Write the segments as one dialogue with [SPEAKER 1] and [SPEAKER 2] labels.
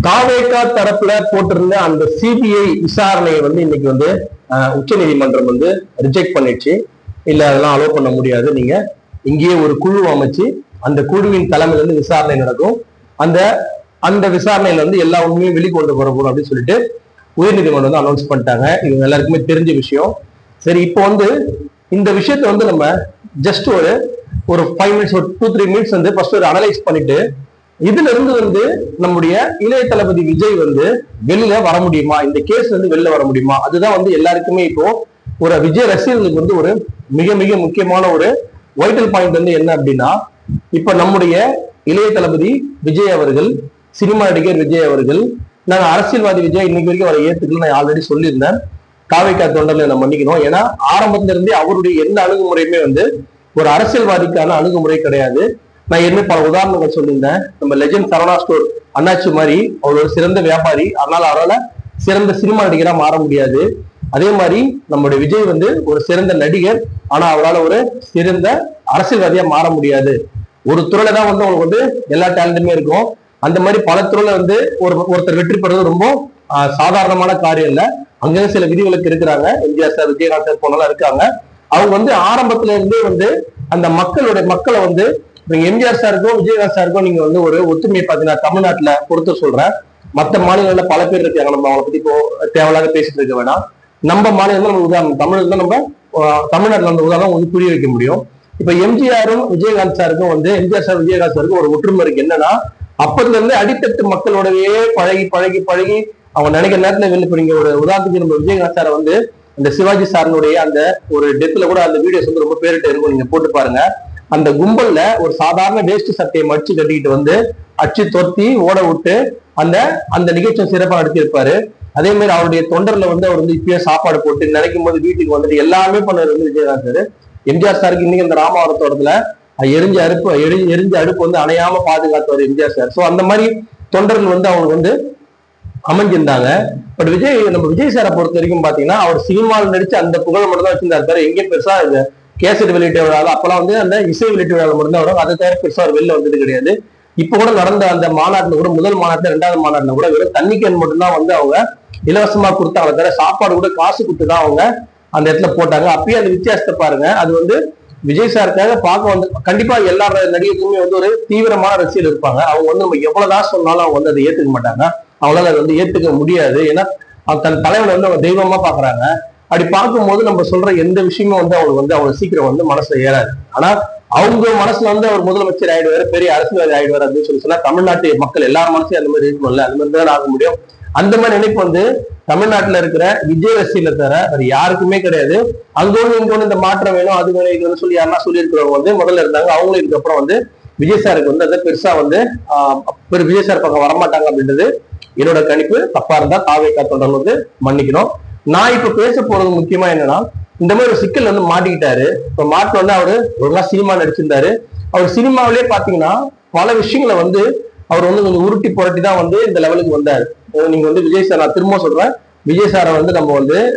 [SPEAKER 1] தாவேகா தரப்புல போட்டிருந்த அந்த சிபிஐ விசாரணையை இன்னைக்கு உச்ச நீதிமன்றம் ரிஜெக்ட் பண்ணிடுச்சு. இல்ல அதெல்லாம் அலோவ் பண்ண முடியாது, நீங்க இங்கேயே ஒரு குழு அமைச்சு அந்த குழுவின் தலைமையில விசாரணை நடக்கும், அந்த அந்த விசாரணையில எல்லா உண்மையும் வெளிக்கொண்டு வரப்போம் அப்படின்னு சொல்லிட்டு உயர்நீதிமன்றம் அனௌன்ஸ் பண்ணிட்டாங்க. இது எல்லாருக்குமே தெரிஞ்ச விஷயம். சரி, இப்போ இந்த விஷயத்த நம்ம ஜஸ்ட் ஒரு 5 மினிட்ஸ், ஒரு 2-3 மினிட்ஸ் ஃபர்ஸ்ட் ஒரு அனலைஸ் பண்ணிட்டு இதுல இருந்து நம்முடைய இளைய தளபதி விஜய் வெளியில வர முடியுமா, இந்த கேஸ் வெளில வர முடியுமா, அதுதான் எல்லாருக்குமே இப்போ ஒரு விஜய் ரசிகர்களுக்கு ஒரு மிக மிக முக்கியமான ஒரு வைட்டல் பாயிண்ட் என்ன அப்படின்னா, இப்ப நம்முடைய இளைய தளபதி விஜய் அவர்கள், சினிமா நடிகர் விஜய் அவர்கள், நாங்க அரசியல்வாதி விஜய் இன்னைக்கு வரைக்கும் அவரை ஏத்துக்கல, நான் ஆல்ரெடி சொல்லியிருந்தேன். காவைக்கா தொண்டர்ல நம்ம மன்னிக்கணும். ஏன்னா ஆரம்பத்துல இருந்தே அவருடைய எந்த அணுகுமுறையுமே ஒரு அரசியல்வாதிக்கான அணுகுமுறை கிடையாது. நான் என்ன பல உதாரணங்கள் சொல்லியிருந்தேன். நம்ம லெஜண்ட் சரவணா ஸ்டோர் அண்ணாச்சி மாதிரி அவர் ஒரு சிறந்த வியாபாரி, அதனால அவரால் சிறந்த சினிமா நடிகரா மாற முடியாது. அதே மாதிரி நம்முடைய விஜய் ஒரு சிறந்த நடிகர், ஆனா அவரால் ஒரு சிறந்த அரசியல்வாதியா மாற முடியாது. ஒரு துறையில தான் அவங்களுக்கு எல்லா டேலண்டுமே இருக்கும். அந்த மாதிரி பல துறையில ஒருத்தர் வெற்றி பெறுவது ரொம்ப சாதாரணமான காரியம் இல்லை. அங்கே சில விதிகளுக்கு இருக்கிறாங்க. எம்ஜிஆர் சார், விஜயகாந்த் சார் போனாலும் இருக்காங்க. அவங்க ஆரம்பத்துல இருந்தே அந்த மக்களை எம்ஜிஆர் சாருக்கும் விஜயகாந்த் சாருக்கும் நீங்க ஒரு ஒற்றுமையை பார்த்தீங்கன்னா தமிழ்நாட்டுல பொறுத்த சொல்றேன். மற்ற மாநிலங்கள்ல பல பேர் இருக்காங்க, நம்ம அவங்களை பத்தி இப்போ தேவையில்லாத பேசிட்டு இருக்க வேணாம். நம்ம மாநிலம் நம்ம உதாரணம், தமிழ்ல நம்ம தமிழ்நாட்டுல அந்த உதாரணம் புரிய வைக்க முடியும். இப்ப எம்ஜிஆரும் விஜயகாந்த் சாருக்கும் எம்ஜிஆர் சார் விஜயகாந்த் சாருக்கும் ஒரு ஒற்றுமை இருக்கு. என்னன்னா, அப்பத்துல இருந்து அடித்தட்டு மக்களோடவே பழகி பழகி பழகி அவங்க நினைக்கிற நேரத்துல வெளில போறீங்க. ஒரு உதாரணத்துக்கு நம்ம விஜயகாந்த் சாரை அந்த சிவாஜி சாரனுடைய அந்த ஒரு டெத்ல கூட அந்த வீடியோஸ் ரொம்ப பேரிட்டு இருக்கும், நீங்க போட்டு பாருங்க. அந்த கும்பல்ல ஒரு சாதாரண வேஷ்டி சட்டையை மடிச்சு கட்டிக்கிட்டு அச்சு தொத்தி ஓட விட்டு அந்த அந்த நிகழ்ச்சியை சிறப்பாக நடத்தியிருப்பாரு. அதே மாதிரி அவருடைய தொண்டர்ல அவர் இப்பயே சாப்பாடு போட்டு நினைக்கும் போது வீட்டுக்கு எல்லாமே பண்ணது விஜயகாந்த் சார். எம்ஜிஆர் சாருக்கு இன்னைக்கு அந்த ராமாவரத்தோடத்துல எரிஞ்ச அடுப்பு அணையாம பாதுகாத்தவர் எம்ஜிஆர் சார். சோ அந்த மாதிரி தொண்டர்கள் அவங்க அமைஞ்சிருந்தாங்க. பட் நம்ம விஜய் சாரை பொறுத்த வரைக்கும் பாத்தீங்கன்னா, அவர் சினிமாவில் நடிச்சு அந்த புகழ் மட்டும் தான் வச்சிருந்தாரு. எங்கே பெருசா கேசட் வெளியிட்ட விழாவில் அப்பெல்லாம் அந்த இசை வெளியிட்ட விழாவில் மட்டும்தான் வரும். அதை தவிர பெருசா அவர் வெளில வந்தது கிடையாது. இப்ப கூட நடந்த அந்த மாநாட்டுல கூட, முதல் மாநாட்டுல 2வது மாநாட்டுல கூட வெறும் தண்ணி கேன் மட்டும்தான் அவங்க இலவசமா கொடுத்தாங்க, தவிர சாப்பாடு கூட காசு கொடுத்துதான் அவங்க அந்த இடத்துல போட்டாங்க. அப்பயே அந்த வித்தியாசத்தை பாருங்க. அது விஜய் சாருக்காக பார்க்க கண்டிப்பா எல்லா நடிகருக்குமே ஒரு தீவிரமான ரசிகர் இருப்பாங்க. அவங்க நம்ம எவ்வளவுதான் சொன்னாலும் அவங்க அதை ஏத்துக்க மாட்டாங்க. அவங்களால அதை ஏத்துக்க முடியாது. ஏன்னா தன் தலைவனை அவங்க தெய்வமா பாக்குறாங்க. அப்படி பார்க்கும்போது நம்ம சொல்ற எந்த விஷயமும் அவங்களுக்கு அவ்வளவு சீக்கிரம் மனசுல ஏறாது. ஆனா அவங்க மனசுல அவர் முதலமைச்சர் ஆயிடுவாரு, பெரிய அரசியல்வாதி ஆயிடுவாரு அப்படின்னு சொன்னா தமிழ்நாட்டு மக்கள் எல்லாரும் மனசையும் அந்த மாதிரி இருக்கணும்ல, அந்த மாதிரி தான் ஆக முடியும். அந்த மாதிரி நினைப்பு தமிழ்நாட்டுல இருக்கிற விஜய் ரசிகர்களை தவிர வேற யாருக்குமே கிடையாது. அங்கோடு இங்கோடு இந்த மாற்றம் வேணும், அது வேணும், இது சொல்லி யாருன்னா சொல்லி இருக்கிறவங்க முதல்ல இருந்தாங்க. அவங்களும் இதுக்கப்புறம் விஜய் சாருக்கு அதை பெருசா விஜய் சார் பக்கம் வரமாட்டாங்க அப்படின்றது என்னோட கணிப்பு. தப்பா இருந்தா தாவேகா தொடர்ந்து மன்னிக்கணும். நான் இப்ப பேச போறது முக்கியமா என்னன்னா, இந்த மாதிரி ஒரு சிக்கல் மாட்டிக்கிட்டாரு. இப்ப மாட்டு அவரு ஒரு நாள் சினிமா நடிச்சிருந்தாரு. அவர் சினிமாவிலே பாத்தீங்கன்னா பல விஷயங்களை அவர் கொஞ்சம் உருட்டி புரட்டி தான் இந்த லெவலுக்கு வந்தாரு. நீங்க விஜய் சார், நான் திரும்ப சொல்றேன், விஜய் சாரை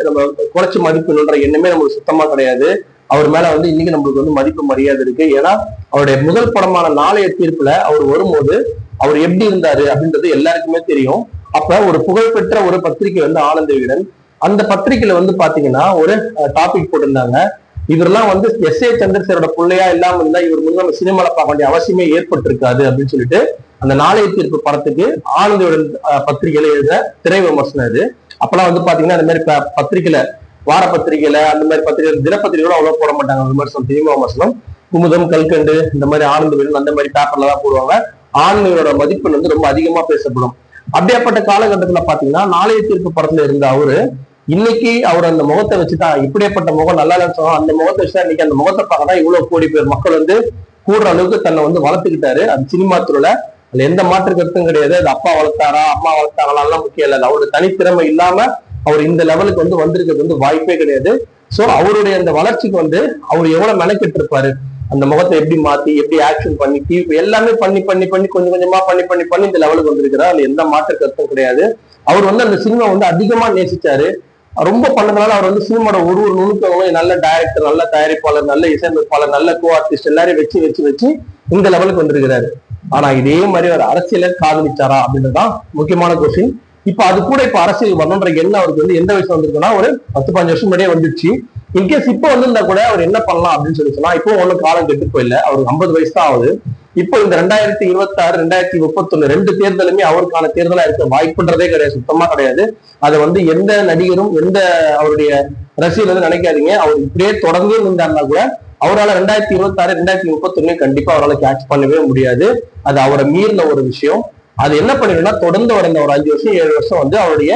[SPEAKER 1] நம்ம குறைச்சு மதிப்புன்ற எண்ணமே நமக்கு சுத்தமா கிடையாது. அவர் மேல இன்னைக்கு நம்மளுக்கு மதிப்பு மரியாதை இருக்கு. ஏன்னா அவருடைய முதல் படமான நாளைய தீர்ப்புல அவர் வரும்போது அவர் எப்படி இருந்தாரு அப்படின்றது எல்லாருக்குமே தெரியும். அப்ப ஒரு புகழ்பெற்ற ஒரு பத்திரிகை ஆனந்த விகடன், அந்த பத்திரிகையில பாத்தீங்கன்னா ஒரு டாபிக் போட்டிருந்தாங்க. இவரெல்லாம் எஸ்.ஏ. சந்திரசேகரோட பிள்ளையா இல்லாம இருந்தா இவர் நம்ம சினிமால பார்க்க வேண்டிய அவசியமே ஏற்பட்டிருக்காது அப்படின்னு சொல்லிட்டு அந்த நாளைய தீர்ப்பு படத்துக்கு ஆனந்த விகடன் பத்திரிகையில எழுத திரை விமர்சனம் இது. அப்பெல்லாம் பாத்தீங்கன்னா அந்த மாதிரி பத்திரிகையில, வார பத்திரிகையில, அந்த மாதிரி பத்திரிகை, தினப்பத்திரிகையோட அவ்வளவு போட மாட்டாங்க விமர்சனம், சினிமா விமர்சனம். குமுதம், கல்கண்டு, இந்த மாதிரி ஆனந்த விகடன் அந்த மாதிரி பேப்பர்ல தான் போடுவாங்க. ஆனந்தோட மதிப்பு ரொம்ப அதிகமா பேசப்படும். அப்படியாப்பட்ட காலகட்டத்துல பாத்தீங்கன்னா நாளைய தீர்ப்பு படத்துல இருந்த அவரு இன்னைக்கு அவர் அந்த முகத்தை வச்சுதான், இப்படியாப்பட்ட முகம் நல்லா சொன்னோம், அந்த முகத்தை வச்சுதான் இன்னைக்கு அந்த முகத்தை பார்க்கதான் இவ்வளவு கோடி பேர் மக்கள் கூடுற அளவுக்கு தன்னை வளர்த்துக்கிட்டாரு. அது சினிமா துறையில அதுல எந்த மாற்று கருத்தும் கிடையாது. அது அப்பா வளர்த்தாரா அம்மா வளர்த்தாங்களா முக்கியம் இல்லை. அவரோட தனித்திறமை இல்லாம அவர் இந்த லெவலுக்கு வந்திருக்கிறது வாய்ப்பே கிடையாது. சோ அவருடைய அந்த வளர்ச்சிக்கு அவர் எவ்வளவு மெனக்கிட்டு இருப்பாரு. அந்த முகத்தை எப்படி மாத்தி, எப்படி ஆக்ஷன் பண்ணி, டிவி எல்லாமே பண்ணி பண்ணி பண்ணி கொஞ்சம் கொஞ்சமா பண்ணி பண்ணி பண்ணி இந்த லெவலுக்கு வந்திருக்கிறார். அதுல எந்த மாற்று கருத்தும் கிடையாது. அவர் அந்த சினிமா அதிகமா நேசிச்சாரு. ரொம்ப பண்ணதுனால அவர் சினிமாவோட ஒரு ஒரு நுணுக்கங்களும் நல்ல டைரக்டர், நல்ல தயாரிப்பாளர், நல்ல இசையமைப்பாளர், நல்ல கோ ஆர்டிஸ்ட் எல்லாரையும் வச்சு வச்சு வச்சு இந்த லெவலுக்கு வந்திருக்கிறாரு. ஆனா இதே மாதிரி ஒரு அரசியல காதலிச்சாரா அப்படின்றதுதான் முக்கியமான கொஸ்டின். இப்ப அது கூட இப்ப அரசியல் வரணுன்ற எண்ணம் அவருக்கு வந்து எந்த வயசுல வந்திருக்குன்னா ஒரு 10-15 வருஷம் முன்னாடியே வந்துடுச்சு. இன்கேஸ் இப்ப வந்திருந்தா கூட அவர் என்ன பண்ணலாம் அப்படின்னு சொன்னா, இப்போ ஒண்ணு காலம் கெட்டு போயில, அவருக்கு 50 வயசு தான் ஆகுது. இப்போ இந்த 2026 2031 2 தேர்தலுமே அவருக்கான தேர்தலா இருக்க வாய்ப்புன்றதே கிடையாது, சுத்தமா கிடையாது. அதை வந்து எந்த நடிகரும் எந்த அவருடைய ரசிகர் வந்து நினைக்காதீங்க. அவர் இப்படியே தொடர்ந்து இருந்தாருன்னா கூட அவரால் 2026 2031 கண்டிப்பா அவரால் கேட்ச் பண்ணவே முடியாது. அது அவரை மீறின ஒரு விஷயம். அது என்ன பண்ணிருந்தா தொடர்ந்து வந்த ஒரு 5 வருஷம் 7 வருஷம் வந்து அவருடைய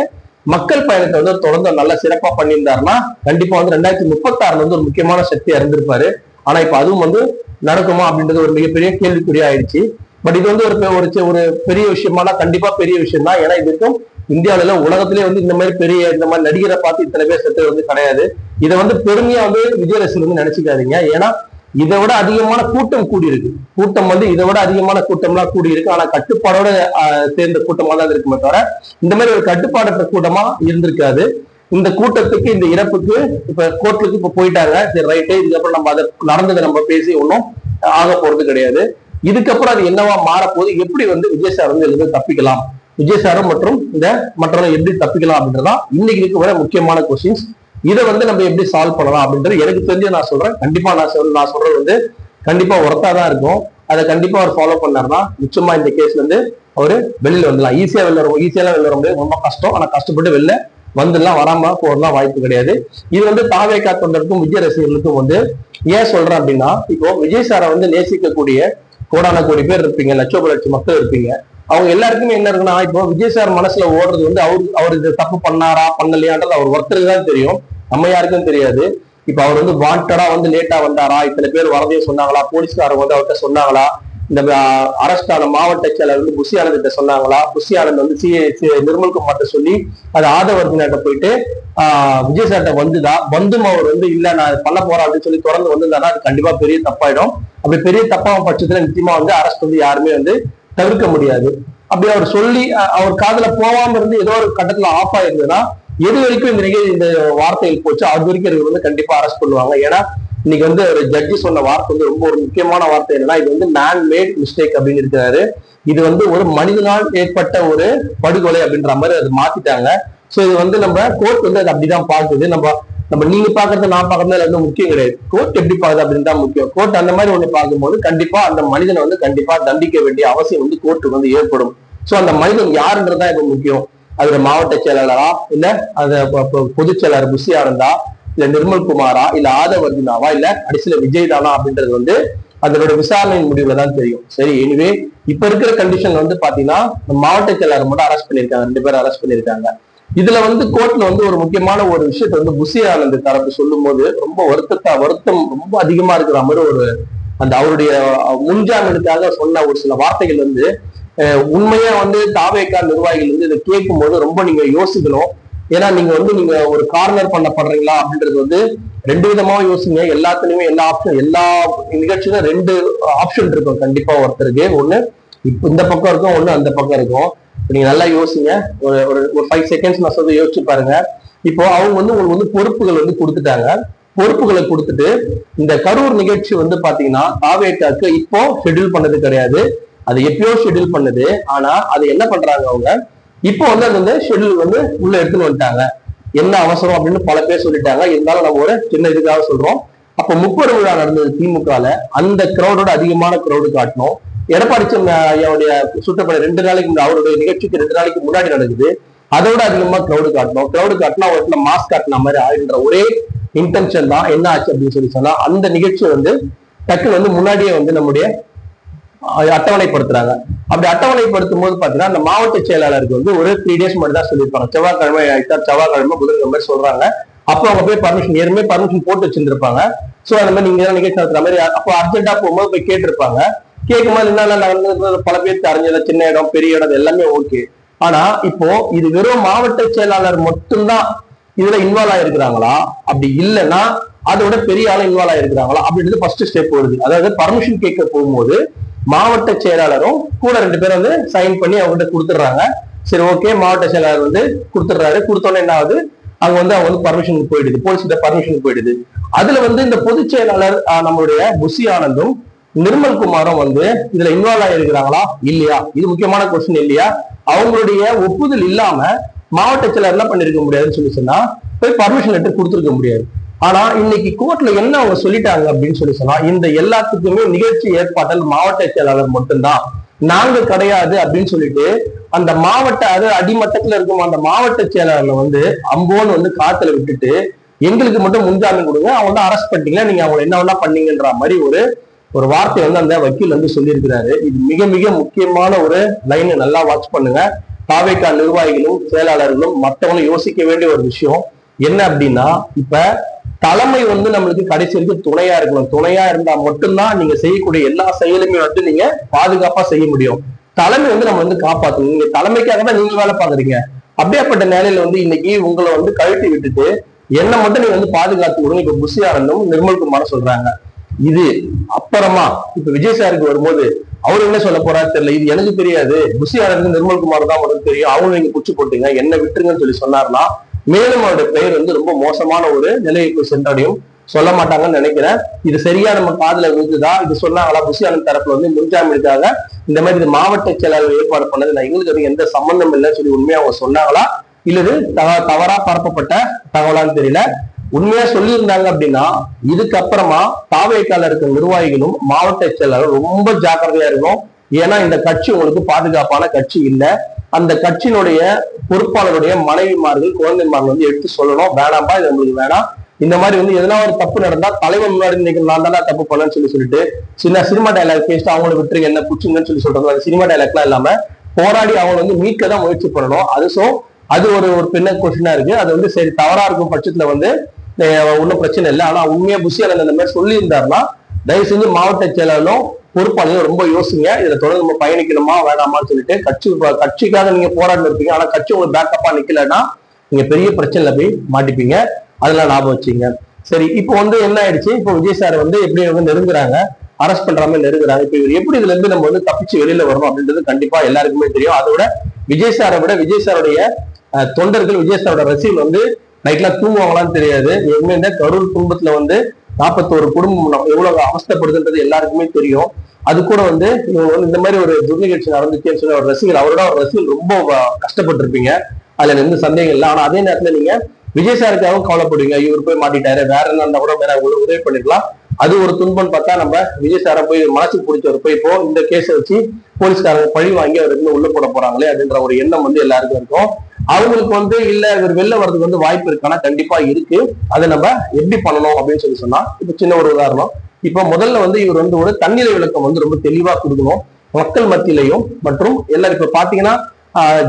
[SPEAKER 1] மக்கள் பயணத்தை வந்து தொடர்ந்து நல்லா சிறப்பா பண்ணியிருந்தாருன்னா கண்டிப்பா வந்து 2036 வந்து ஒரு முக்கியமான சக்தியா இருந்திருப்பாரு. ஆனா இப்ப அதுவும் வந்து நடக்குமா அப்படின்றது ஒரு மிகப்பெரிய கேள்விக்குறியா ஆயிடுச்சு. பட் இது வந்து ஒரு பெரிய விஷயமானா கண்டிப்பா பெரிய விஷயம் தான். ஏன்னா இது இருக்கும் இந்தியாவில உலகத்திலேயே வந்து இந்த மாதிரி நடிகரை பார்த்து இத்தனை பேர் செத்து வந்து கிடையாது. இதை வந்து பெருமையா வந்து விஜய் ரசிகர் வந்து நினைச்சுக்காதீங்க. ஏன்னா இதை விட அதிகமான கூட்டம் கூடியிருக்கு. கூட்டம் வந்து இதை விட அதிகமான கூட்டம்லாம் கூடியிருக்கு. ஆனா கட்டுப்பாடோட சேர்ந்த கூட்டமா தான் இருக்குமே தவிர இந்த மாதிரி ஒரு கட்டுப்பாடற்ற கூட்டமா இருந்திருக்காது. இந்த கூட்டத்துக்கு இந்த இறப்புக்கு இப்ப கோர்ட்டுக்கு இப்ப போயிட்டாங்க, சரி ரைட்டு, இதுக்கப்புறம் நம்ம அதை நடந்ததை நம்ம பேசி ஒன்றும் ஆக போறது கிடையாது. இதுக்கப்புறம் அது என்னவா மாறப்போகுது, எப்படி வந்து விஜய் சார் வந்து எழுத தப்பிக்கலாம், விஜய் சாரும் மற்றும் இந்த மற்றவங்க எப்படி தப்பிக்கலாம் அப்படின்றதான் இன்னைக்கு இருக்க வர முக்கியமான கொஸ்டின்ஸ். இதை வந்து நம்ம எப்படி சால்வ் பண்ணலாம் அப்படின்றது எனக்கு தெரிஞ்சு நான் சொல்றேன். கண்டிப்பா நான் சொல்றது வந்து கண்டிப்பா ஒர்த்தா தான் இருக்கும். அதை கண்டிப்பா அவர் ஃபாலோ பண்ணாருன்னா நிச்சயமா இந்த கேஸ்ல இருந்து அவரு வெளியில வந்துடலாம். ஈஸியெல்லாம் வெளில வர முடியாது, ரொம்ப கஷ்டம். ஆனா கஷ்டப்பட்டு வெளில வந்துலாம் வராம போறதுலாம் வாய்ப்பு கிடையாது. இது வந்து தாவேகா தொண்டருக்கும் விஜய் ரசிகர்களுக்கும் வந்து ஏன் சொல்றேன் அப்படின்னா, இப்போ விஜய் சாரை வந்து நேசிக்கக்கூடிய கோடான கோடி பேர் இருப்பீங்க, லட்சம் மக்கள் இருப்பீங்க. அவங்க எல்லாருக்குமே என்ன இருக்குன்னா, இப்போ விஜய் சார் மனசுல ஓடுறது வந்து அவர் இது தப்பு பண்ணாரா பண்ணலையான்றது அவர் ஒருத்தருக்கு தான் தெரியும், நம்ம யாருக்கும் தெரியாது. இப்ப அவர் வந்து வாண்டடா வந்து லேட்டா வந்தாரா, இத்தனை பேர் வரதையும் சொன்னாங்களா, போலீஸ்காரங்க வந்து அவர்கிட்ட சொன்னாங்களா, இந்த அரஸ்ட் ஆன மாவட்ட செயலர் வந்து புஷி ஆனந்த் கிட்ட சொன்னாங்களா, புஷி ஆனந்த் வந்து நிர்மல்குமார்ட்ட சொல்லி அது ஆதவர்தினாட்ட போயிட்டு விஜய் சார்ட்ட வந்தும் அவர் வந்து இல்ல நான் பண்ண போறேன் அப்படின்னு சொல்லி தொடர்ந்து வந்திருந்தாருன்னா அது கண்டிப்பா பெரிய தப்பாயிடும். அப்படி பெரிய தப்பான பட்சத்துல நிச்சயமா வந்து அரஸ்ட் வந்து யாருமே வந்து தவிர்க்க முடியாது. அப்படி அவர் சொல்லி அவர் காதுல போகாம இருந்து ஏதோ ஒரு கட்டத்துல ஆஃப் ஆயிருந்ததுன்னா எது வரைக்கும் இந்த வார்த்தைகள் போச்சு அது வரைக்கும் இவங்க வந்து கண்டிப்பா அரெஸ்ட் பண்ணுவாங்க. ஏன்னா இன்னைக்கு வந்து ஒரு ஜட்ஜி சொன்ன வார்த்தை வந்து ரொம்ப ஒரு முக்கியமான வார்த்தை என்னன்னா, இது வந்து மேன் மேட் மிஸ்டேக் அப்படின்னு இருக்கிறாரு. இது வந்து ஒரு மனிதனால் ஏற்பட்ட ஒரு படுகொலை அப்படின்ற மாதிரி அது மாத்திட்டாங்க. சோ இது வந்து நம்ம கோர்ட் வந்து அது அப்படிதான் பாக்குது. நம்ம நீங்க பாக்குறது நான் பாக்குறது அது வந்து முக்கியம் கிடையாது. கோர்ட் எப்படி பாக்குது அப்படின்னு தான் முக்கியம். கோர்ட் அந்த மாதிரி ஒண்ணு பார்க்கும்போது கண்டிப்பா அந்த மனிதனை வந்து கண்டிப்பா தண்டிக்க வேண்டிய அவசியம் வந்து கோர்ட்டுக்கு வந்து ஏற்படும். சோ அந்த மனிதன் யாருன்றதா இப்ப முக்கியம். அதுல மாவட்ட செயலாளரா, இல்ல அது பொதுச் செயலாளர் புஷி ஆனந்தா, இல்ல நிர்மல்குமாரா, இல்ல ஆதவர்தினாவா, இல்ல கடைசியில விஜய் தானா அப்படின்றது வந்து அதனோட விசாரணையின் முடிவுல தான் தெரியும். சரி, எனிவே இப்ப இருக்கிற கண்டிஷன் வந்து பாத்தீங்கன்னா மாவட்ட செயலாளர் மட்டும் அரெஸ்ட் பண்ணிருக்காங்க, 2 பேர் அரெஸ்ட் பண்ணிருக்காங்க. இதுல வந்து கோர்ட்ல வந்து ஒரு முக்கியமான ஒரு விஷயத்த வந்து புஷி ஆனந்த் தரப்பு சொல்லும் போது ரொம்ப வருத்தம் ரொம்ப அதிகமா இருக்கிற மாதிரி ஒரு அந்த அவருடைய முன்ஜாமீனுக்காக சொன்ன ஒரு சில வார்த்தைகள் வந்து உண்மையா வந்து தாவேகா நிர்வாகிகள் வந்து இதை கேட்கும் போது ரொம்ப நீங்க யோசிக்கணும். ஏன்னா நீங்க ஒரு கார்னர் பண்ணப்படுறீங்களா அப்படின்றது வந்து 2 விதமா யோசிங்க. எல்லாத்துலயுமே எல்லா நிகழ்ச்சியிலும் 2 ஆப்ஷன் இருக்கும் கண்டிப்பா ஒருத்தருக்கு. ஒண்ணு இப்ப இந்த பக்கம் இருக்கும், ஒண்ணு அந்த பக்கம் இருக்கும். நீங்க நல்லா யோசிங்க. ஒரு 5 செகண்ட்ஸ் நான் சொல்ல யோசிச்சு பாருங்க. இப்போ அவங்க வந்து உங்களுக்கு வந்து பொறுப்புகள் வந்து கொடுத்துட்டாங்க. பொறுப்புகளை கொடுத்துட்டு இந்த கரூர் நிகழ்ச்சி வந்து பாத்தீங்கன்னா தாவேகாக்கு இப்போ ஷெட்யூல் பண்ணது கிடையாது, அது எப்பயோ ஷெட்யூல் பண்ணுது. ஆனா அது என்ன பண்றாங்க அவங்க இப்போ வந்து அது வந்து ஷெட்யூல் வந்து உள்ள எடுத்துன்னு வந்துட்டாங்க. என்ன அவசரம் அப்படின்னு பல பேர் சொல்லிட்டாங்க. இருந்தாலும் நம்ம ஒரு சின்ன இதுக்காக சொல்றோம். அப்ப முப்பெரு விழா நடந்தது திமுகல, அந்த கிரௌடோட அதிகமான கிரௌடு காட்டணும். எடப்பாடி ஐயாவுடைய சுற்றப்பட 2 நாளைக்கு அவருடைய நிகழ்ச்சிக்கு 2 நாளைக்கு முன்னாடி நடக்குது, அதோட அதிகமா கிரௌடு காட்டணும். கிரௌடு காட்டினா அவர்கிட்ட மாஸ்க் காட்டின மாதிரி ஆயிடுன்ற ஒரே இன்டென்ஷன் தான். என்ன ஆச்சு அப்படின்னு சொன்னா அந்த நிகழ்ச்சி வந்து டக்குன்னு வந்து முன்னாடியே வந்து நம்முடைய அட்டவணைப்படுத்துறாங்க. அப்படி அட்டவணைப்படுத்தும் போது பாத்தீங்கன்னா அந்த மாவட்ட செயலாளருக்கு வந்து ஒரு 3 days மட்டும் தான் சொல்லியிருப்பாங்க. செவ்வாய்க்கிழமை செவ்வாய்க்கிழமை புதன்கிழமை மாதிரி சொல்றாங்க. அப்போ அவங்க போய் ஏற்கனவே பர்மிஷன் போட்டு வச்சிருந்திருப்பாங்க. சோ அந்த மாதிரி நீங்க நிகழ்ச்சி நடத்துற மாதிரி அப்போ அர்ஜென்டா போகும்போது போய் கேட்டிருப்பாங்க. கேட்கும்போது என்ன பல பேருக்கு அறிஞ்சது சின்ன இடம் பெரிய இடம் எல்லாமே ஓகே. ஆனா இப்போ இது வெறும் மாவட்ட செயலாளர் மட்டும்தான் இதுல இன்வால்வ் ஆயிருக்கிறாங்களா, அப்படி இல்லைன்னா அதோட பெரிய ஆளு இன்வால்வ் ஆயிருக்கிறாங்களா அப்படின்றது ஃபர்ஸ்ட் ஸ்டெப் வருது. அதாவது பர்மிஷன் கேட்க போகும்போது மாவட்ட செயலாளரும் கூட 2 பேரும் வந்து சைன் பண்ணி அவங்ககிட்ட கொடுத்துடுறாங்க. சரி ஓகே, மாவட்ட செயலாளர் வந்து கொடுத்துடுறாரு. கொடுத்தோன்னே என்ன ஆகுது, அவங்க வந்து பர்மிஷனுக்கு போயிடுது, போலீஸ் கிட்ட பர்மிஷனுக்கு போயிடுது. அதுல வந்து இந்த பொதுச் செயலாளர் நம்மளுடைய புஷி ஆனந்தும் நிர்மல் குமாரும் வந்து இதுல இன்வால்வ் ஆகிருக்கிறாங்களா இல்லையா? இது முக்கியமான கொஸ்டின் இல்லையா? அவங்களுடைய ஒப்புதல் இல்லாம மாவட்ட செயலர் என்ன பண்ணிருக்க முடியாதுன்னு சொல்லி சொன்னா போய் பர்மிஷன் லெட்டர் கொடுத்துருக்க முடியாது. ஆனா இன்னைக்கு கோர்ட்ல என்ன அவங்க சொல்லிட்டாங்க அப்படின்னு சொல்லி சொன்னா, இந்த எல்லாத்துக்குமே நிகழ்ச்சி ஏற்பாட்டல் மாவட்ட செயலாளர் மட்டும்தான், நாங்க கிடையாது அப்படின்னு சொல்லிட்டு அந்த மாவட்ட அடிமட்டத்துல இருக்கும் அந்த மாவட்ட செயலாளர்ல வந்து அம்போன்னு வந்து காத்துல விட்டுட்டு எங்களுக்கு மட்டும் முன்ஜாமீன் கொடுங்க, அவங்க வந்து அரெஸ்ட் பண்ணிட்டீங்களா, நீங்க அவங்க என்ன வேணா பண்ணீங்கன்ற மாதிரி ஒரு வார்த்தை வந்து அந்த வக்கீல் வந்து சொல்லியிருக்கிறாரு. இது மிக மிக முக்கியமான ஒரு லைன், நல்லா வாட்ச் பண்ணுங்க. தாவேகா நிர்வாகிகளும் செயலாளர்களும் மற்றவங்களும் யோசிக்க வேண்டிய ஒரு விஷயம் என்ன அப்படின்னா, இப்ப தலைமை வந்து நம்மளுக்கு கடைசி வரைக்கும் துணையா இருக்கணும். துணையா இருந்தா மட்டும்தான் நீங்க செய்யக்கூடிய எல்லா செயலுமே வந்து நீங்க பாதுகாப்பா செய்ய முடியும். தலைமை வந்து நம்ம வந்து காப்பாற்றணும். நீங்க தலைமைக்காக தான் நீங்க வேலை பாக்குறீங்க. அப்படியேப்பட்ட நிலையில வந்து இன்னைக்கு உங்களை வந்து கழட்டி விட்டுட்டு என்ன மட்டும் நீங்க வந்து பாதுகாத்து கொடுங்க. இப்ப புஷியானந்தும் நிர்மல்குமாரும் சொல்றாங்க. இது அப்புறமா இப்ப விஜய் சாருக்கு வரும்போது அவரு என்ன சொல்ல போறாரு தெரியல. இது எனக்கு தெரியாது, புஷியானந்து நிர்மல்குமார் தான் உங்களுக்கு தெரியும், அவங்க நீங்க புடிச்சு போட்டீங்க, என்ன விட்டுருங்கன்னு சொல்லி சொன்னார்னா மேலும் அவருடைய பெயர் வந்து ரொம்ப மோசமான ஒரு நிலையை போய் சென்றடையும். சொல்ல மாட்டாங்கன்னு நினைக்கிறேன். இது சரியா நம்ம காதுல விழுந்துதா? இது சொன்னாங்களா புஷியானந்த் தரப்புல வந்து முன்ஜாமீனுக்காக இந்த மாதிரி இது மாவட்ட செயலாளர் ஏற்பாடு பண்ணது, நான் எங்களுக்கு அது எந்த சம்பந்தம் இல்லைன்னு சொல்லி உண்மையா அவங்க சொன்னாங்களா இல்லது தவறா பரப்பப்பட்ட தகவலான்னு தெரியல. உண்மையா சொல்லியிருந்தாங்க அப்படின்னா இதுக்கப்புறமா தாவேகால இருக்க நிர்வாகிகளும் மாவட்ட செயலாளர் ரொம்ப ஜாக்கிரதையா இருக்கும். ஏன்னா இந்த கட்சி உங்களுக்கு பாதுகாப்பான கட்சி இல்லை. அந்த கட்சியினுடைய பொறுப்பாளருடைய மனைவிமார்கள் குழந்தைமார்கள் வந்து எடுத்து சொல்லணும், வேணாம்பா இது உங்களுக்கு வேணாம், இந்த மாதிரி வந்து எதனா ஒரு தப்பு நடந்தா தலைவர் முன்னாடி இன்னைக்கு நான் தானே தப்பு பண்ணேன்னு சொல்லிட்டு சினிமா டைலாக் பேசிட்டு அவங்களை விட்டுருங்க என்ன புடிச்சுங்கன்னு சொல்லி சொல்றது, அந்த சினிமா டைலாக்லாம் இல்லாம போராடி அவங்க வந்து மீட்க தான் முயற்சி பண்ணணும். அது ஒரு பெண்ண கொஸ்டினா இருக்கு. அது வந்து சரி தவறா இருக்கும் பட்சத்துல வந்து ஒன்றும் பிரச்சனை இல்லை. ஆனா உண்மையா புஷியானந்த் அந்த மாதிரி சொல்லியிருந்தாருன்னா தயவு செஞ்சு மாவட்ட செயலாளரும் பொறுப்பாளரும் ரொம்ப யோசிங்க. இதுல தொடர்ந்து நம்ம பயணிக்கணுமா வேணாமான்னு சொல்லிட்டு கட்சிக்காக நீங்க போராடி இருப்பீங்க. ஆனா கட்சி உங்களுக்கு பேக்கப்பா நிக்கலன்னா நீங்க பெரிய பிரச்சனைல போய் மாட்டிப்பீங்க. அதெல்லாம் ஞாபகம் வச்சுங்க. சரி, இப்போ வந்து என்ன ஆயிடுச்சு, இப்போ விஜய் சார் வந்து எப்படி வந்து நெருங்குறாங்க, அரெஸ்ட் பண்ற மாதிரி நெருங்குறாங்க. இப்போ இவர் எப்படி இதுல இருந்து நம்ம வந்து தப்பிச்சு வெளியில வரணும் அப்படின்றது கண்டிப்பா எல்லாருக்குமே தெரியும். அதோட விஜய் சாரை விட விஜய் சாருடைய தொண்டர்கள், விஜய் சாரோட ரசிகர்கள் வந்து நைட்லாம் தூங்குவாங்களான்னு தெரியாது. எதுவுமே இந்த கரூர் குடும்பத்துல வந்து 41 குடும்பம் எவ்வளவு அவஸ்தப்படுதுன்றது எல்லாருக்குமே தெரியும். அது கூட வந்து இவங்க வந்து இந்த மாதிரி ஒரு துர்நிகழ்ச்சி நடந்துச்சுன்னு சொல்லி ஒரு ரசிகர்கள் ரொம்ப கஷ்டப்பட்டிருப்பீங்க. அதுல எந்த சந்தேகம் இல்லை. ஆனா அதே நேரத்துல நீங்க விஜய் சாருக்காகவும் கவலைப்படுவீங்க. இவர் போய் மாட்டிட்டாரு, வேற என்ன இருந்தா கூட வேற உதவி பண்ணிருக்கலாம். அது ஒரு துன்பம் பார்த்தா நம்ம விஜய் சாரை போய் மனசுக்கு பிடிச்சவர் போய் இப்போ இந்த கேஸை வச்சு போலீஸ்காரங்க பழி வாங்கி அவர் இருந்து உள்ள போட போறாங்களே அப்படின்ற ஒரு எண்ணம் வந்து எல்லாருக்கும் இருக்கும். அவங்களுக்கு வந்து இல்ல இவர் வெளில வர்றதுக்கு வந்து வாய்ப்பு இருக்கானா கண்டிப்பா இருக்கு. அதை நம்ம எப்படி பண்ணணும் அப்படின்னு சொல்லி சொன்னா, இப்ப சின்ன ஒரு உதாரணம். இப்ப முதல்ல வந்து இவர் வந்து ஒரு தண்ணீரை விளக்கம் வந்து ரொம்ப தெளிவா கொடுக்கணும் மக்கள் மத்தியிலையும். மற்றும் எல்லாரும் இப்ப பாத்தீங்கன்னா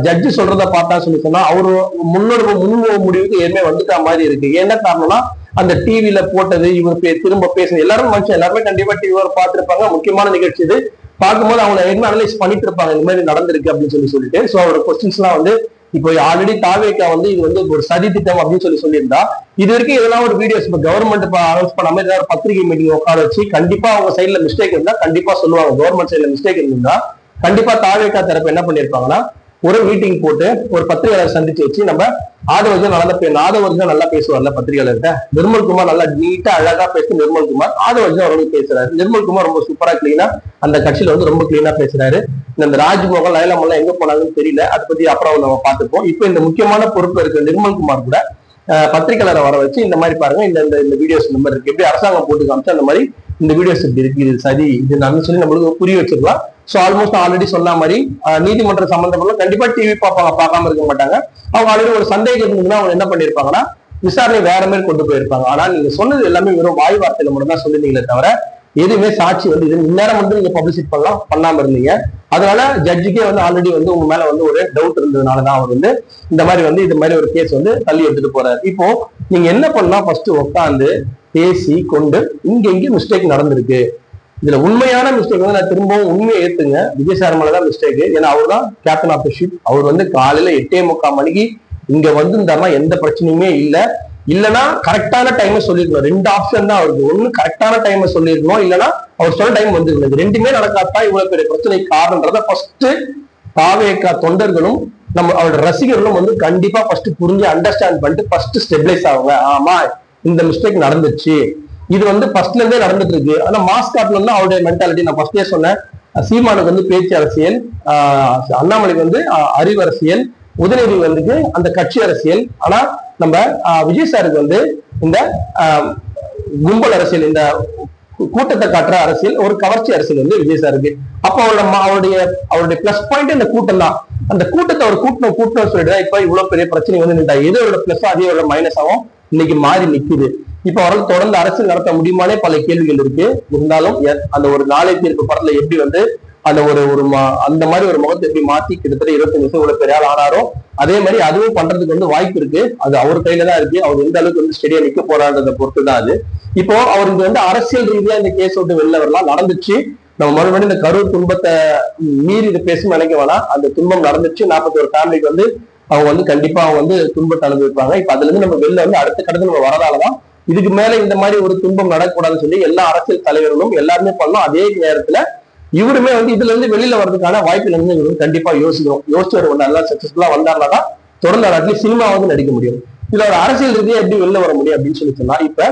[SPEAKER 1] ஜட்ஜு சொல்றத பார்த்தா சொல்லி சொன்னா அவரு முன் முடிவுக்கு ஏற்கனவே வந்துட்டா மாதிரி இருக்கு. என்ன காரணம்னா அந்த டிவில போட்டது இவர் திரும்ப பேசுறது எல்லாரும் மனுஷன் எல்லாருமே கண்டிப்பா டிவி பார்த்திருப்பாங்க. முக்கியமான நிகழ்ச்சி இது. பார்க்கும்போது அவங்க என்ன அனலைஸ் பண்ணிட்டு இருப்பாங்க இந்த மாதிரி நடந்திருக்கு அப்படின்னு சொல்லிட்டு. ஸோ அவரோட கொஸ்டின்ஸ் எல்லாம் வந்து இப்போ ஆல்ரெடி தாவேகா வந்து இது வந்து ஒரு சதி திட்டம் அப்படின்னு சொல்லியிருந்தா இது வரைக்கும் இதெல்லாம் ஒரு வீடியோஸ் இப்போ கவர்மெண்ட் அனௌன்ஸ் பண்ணாம ஏதாவது பத்திரிகை மீட்டிங் உட்கார வச்சு கண்டிப்பா அவங்க சைட்ல மிஸ்டேக் இருந்தா கண்டிப்பா சொல்லுவாங்க. கவர்மெண்ட் சைட்ல மிஸ்டேக் இருந்தா கண்டிப்பா தாவேகா தரப்பு என்ன பண்ணிருப்பாங்கன்னா ஒரு மீட்டிங் போட்டு ஒரு பத்திரிகையாளர் சந்திச்சு வச்சு நம்ம ஆதவர்ஜன் நல்லா பேசுவார்ல பத்திரிகையாளர்கிட்ட, நிர்மல்குமார் நல்லா நீட்டா அழகா பேசு நிர்மல்குமார், ஆதவர்ஜன் அவருக்கு பேசுறாரு. நிர்மல்குமார் ரொம்ப சூப்பரா கிளீனா அந்த கட்சியில வந்து ரொம்ப கிளீனா பேசுறாரு. இந்த ராஜ்மோகன் லைலாமெல்லாம் எங்க போனாங்கன்னு தெரியல, அதை பத்தி அப்புறம் நம்ம பார்த்துப்போம். இப்ப இந்த முக்கியமான பொறுப்பு இருக்கிற நிர்மல்குமார் கூட பத்திரிகையாளரை வர வச்சு இந்த மாதிரி பாருங்க இந்த வீடியோஸ் இந்த மாதிரி இருக்கு, எப்படி அரசாங்கம் போட்டு காமிச்சா அந்த மாதிரி இந்த வீடியோஸ் இப்படி இருக்கு, இது சரி இது நான் சொல்லி நம்மளுக்கு புரிய வச்சிருக்கலாம். ஸோ ஆல்மோஸ்ட் ஆல்ரெடி சொன்ன மாதிரி நீதிமன்ற சம்பந்தப்பட்ட கண்டிப்பா டிவி பார்ப்பாங்க, பார்க்காம இருக்க மாட்டாங்க. அவங்க ஆல்ரெடி ஒரு சந்தேகம் இருந்ததுன்னா அவங்க என்ன பண்ணிருப்பாங்கன்னா விசாரணை வேற மாதிரி கொண்டு போயிருப்பாங்க. ஆனா நீங்க சொன்னது எல்லாமே வெறும் வாய் வார்த்தையில மட்டும் தான் சொல்லிருந்தீங்களே தவிர எதுவுமே சாட்சி வந்து இது இந்நேரம் வந்து நீங்க பப்ளிசிட் பண்ணாம இருந்தீங்க. அதனால ஜட்ஜுக்கே வந்து ஆல்ரெடி வந்து உங்க மேல வந்து ஒரு டவுட் இருந்ததுனாலதான் அவர் வந்து இந்த மாதிரி வந்து இது மாதிரி ஒரு கேஸ் வந்து தள்ளி எடுத்துட்டு போறாரு. இப்போ நீங்க என்ன பண்ணலாம், ஃபர்ஸ்ட் உட்காந்து பேசி கொண்டு இங்க மிஸ்டேக் நடந்திருக்கு, இதுல உண்மையான மிஸ்டேக் வந்து நான் திரும்பவும் உண்மையை ஏத்துங்க, விஜய் சார் மேலதான் மிஸ்டேக். ஏன்னா அவர் தான் கேப்டன் ஆஃப் த ஷிப். அவர் வந்து காலையில 8:45 மணிக்கு இங்க வந்திருந்தாருன்னா எந்த பிரச்சனையுமே இல்லை. இல்லைன்னா கரெக்டான டைமை சொல்லிருக்கணும். 2 ஆப்ஷன் தான் அவருக்கு. ஒண்ணு கரெக்டான டைமை சொல்லிருக்கணும், இல்லைன்னா அவர் சொன்ன டைம் வந்துருக்கணும். ரெண்டுமே நடக்காதான் இவ்வளவு பெரிய பிரச்சனை காரணன்றத ஃபர்ஸ்ட் தாவேகா தொண்டர்களும் நம்ம அவரோட ரசிகர்களும் வந்து கண்டிப்பா ஃபர்ஸ்ட் புரிஞ்சு அண்டர்ஸ்டாண்ட் பண்ணிட்டு ஃபர்ஸ்ட் ஸ்டெபிலைஸ் ஆகுங்க. ஆமா இந்த மிஸ்டேக் நடந்துச்சு, இது வந்து ஃபர்ஸ்ட்ல இருந்தே நடந்துட்டு இருக்கு. ஆனா மாஸ் காட்டணும்னா அவருடைய மென்டாலிட்டி நான் ஃபர்ஸ்டே சொன்னேன். சீமானுக்கு வந்து பேச்சு அரசியல், அண்ணாமலைக்கு வந்து அறிவு அரசியல், உதயநிதி வந்து அந்த கட்சி அரசியல். ஆனா நம்ம விஜய் சாருக்கு வந்து இந்த கும்பல் அரசியல், இந்த கூட்டத்தை காட்டுற அரசியல், ஒரு கவர்ச்சி அரசியல் வந்து விஜய் சாருக்கு. அப்ப அவருடைய பிளஸ் பாயிண்ட் இந்த கூட்டம் தான். அந்த கூட்டத்தை ஒரு கூட்டணும் சொல்லிட்டு இப்ப இவ்வளவு பெரிய பிரச்சனை வந்து நின்றா. எதோட பிளஸ் அதே மைனஸ் ஆகும் இன்னைக்கு மாறி நிக்குது. இப்ப அவரால் தொடர்ந்து அரசியல் நடத்த முடியுமானே பல கேள்விகள் இருக்கு. இருந்தாலும் அந்த ஒரு நாளை தீர்ப்பு படத்துல எப்படி வந்து அந்த அந்த மாதிரி ஒரு முகத்தை எப்படி மாத்தி கிட்டத்தட்ட 25 நிமிஷம் இவ்வளவு பெரிய ஆள் ஆனாரோ அதே மாதிரி அதுவும் பண்றதுக்கு வந்து வாய்ப்பு இருக்கு. அது அவர் கையில தான் இருக்கு. அவர் எந்த அளவுக்கு வந்து ஸ்டெடியா நிக்க போறான்றதை பொறுத்து தான் அது. இப்போ அவருக்கு வந்து அரசியல் ரீதியா இந்த கேஸ் விட்டு வெளில வரலாம், நடந்துச்சு. நம்ம மறுபடியும் இந்த கரூர் துன்பத்தை மீறி இது பேசணும்னு நினைக்க வேணாம். அந்த துன்பம் நடந்துச்சு. 41 ஃபேமிலிக்கு வந்து அவங்க வந்து கண்டிப்பா அவங்க வந்து துன்பத்தை அனுபவிப்பாங்க. இப்ப அதுல இருந்து நம்ம வெளில வந்து அடுத்த கடந்து நம்ம வரதாலதான் இதுக்கு மேல இந்த மாதிரி ஒரு துன்பம் நடக்கக்கூடாதுன்னு சொல்லி எல்லா அரசியல் தலைவர்களும் எல்லாருமே பண்ணோம். அதே நேரத்துல இவருமே வந்து இதுல இருந்து வெளியில வர்றதுக்கான வாய்ப்பு இருந்து இவரு கண்டிப்பா யோசிச்சு ஒரு நல்லா சக்சஸ்ஃபுல்லா வந்தாருன்னா தொடர்ந்து அட்லீஸ்ட் சினிமா வந்து நடிக்க முடியும். இதுல ஒரு அரசியல் ரீதியா எப்படி வெளில வர முடியும் அப்படின்னு சொல்லி சொன்னா, இப்ப